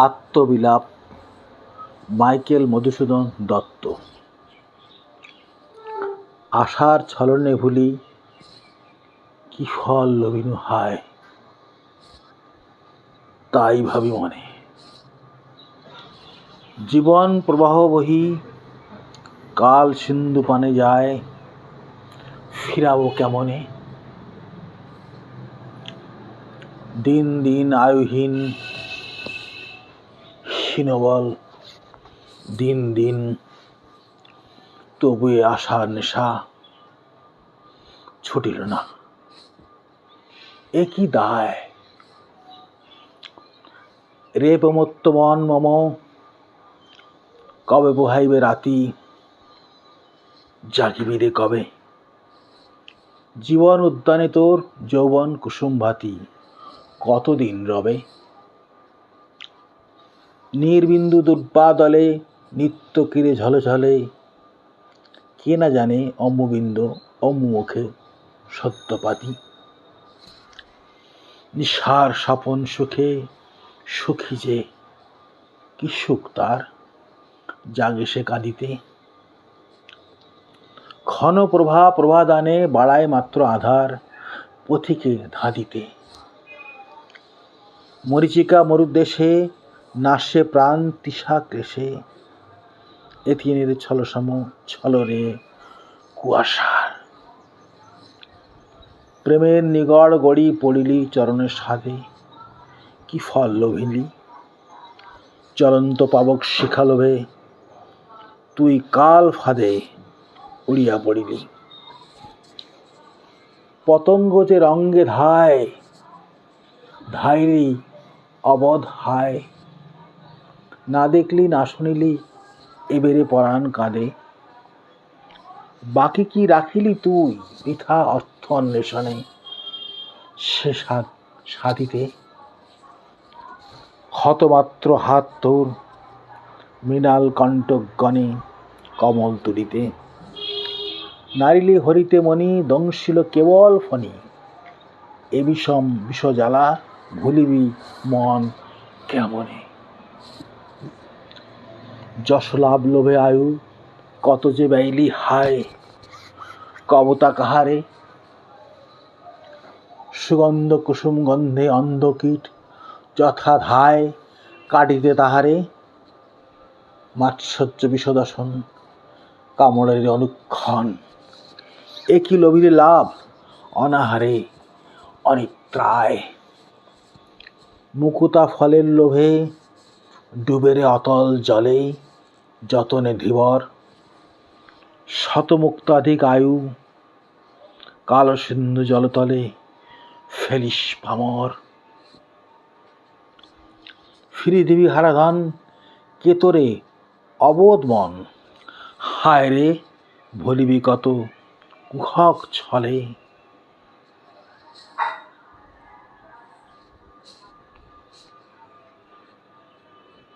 আত্মবিলাপ Michael Madhusudan Dutta. আশার ছলনে ভুলি কি ফল লভিনু হায়, তাই ভাবি মনে। জীবন প্রবাহ বহি কাল সিন্ধু পানে যায়, ফিরাবো কেমনে। দিন দিন আয়ুহীন হীনবল, দিন দিন তবুয়ে আশার নেশা ছুটিল না। এ কি দায় রে প্রমত্তমন মম, কবে পোহাইবে রাতি, জাগিবি রে কবে। জীবন উদ্যানে তোর যৌবন কুসুম ভাতি, কতদিন রবে। নির্বিন্দু দুর্বাদলে নিত্য কিরে ঝলে ঝলে, কে না জানে অম্বুবিন্দু অম্বুমুখে সত্যপাতি। নিঃসার স্বপন সুখে সুখী যে, কি সুখ তার, জাগে সে কাঁদিতে। ঘন প্রভা প্রভাদানে বাড়ায় মাত্র আধার, পথিকে ধাঁধিতে। মরীচিকা মরুদ্দেশে নাশে প্রাণ তৃষা ক্লেশে, এথিনের ছলসম ছলরে কুয়াশার। প্রেমের নিগড় গড়ি পড়িলি চরণের সাধে, কি ফল লোভিলি। জ্বলন্ত পাবক শিখা লোভে তুই কাল ফাঁদে উড়িয়া পড়িলি। পতঙ্গ যে রঙ্গে ধায়, ধাইরি অবধ হায়। না দেখলি না শুনিলি এবেরে পরাণ কাঁদে। বাকি কি রাখিলি তুই বৃথা অর্থ অন্বেষণে, সে সাধিতে। ক্ষতমাত্র হাত তোর মৃণাল কণ্টকগণে কমল তুলিতে। নারিলি হরিতে মণি দংশিল কেবল ফণি, এ বিষম বিষজ্বালা ভুলিবি মন কেমনে। যশ লাভ লোভে আয়ু কত যে ব্যয়লি হায়, কবতা কাহারে। সুগন্ধ কুসুম গন্ধে অন্ধ কীট যথা ধায়, কাটিতে তাহারে। মাৎসর্য বিষদর্শন কামড়ের অনুক্ষণ, এ কি লোভিলে লাভ অনাহারে অনিদ্রায়। মুকুতা ফলের লোভে ডুবেরে অতল জলে, যতনে ধীবর। শতমুক্তাধিক আয়ু কাল সিন্ধু জলতলে ফেলিস পামর। ফিরি দিবি হারাধন কে তোরে অবোধ মন, হায় রে ভুলিবি কত কুহক ছলে।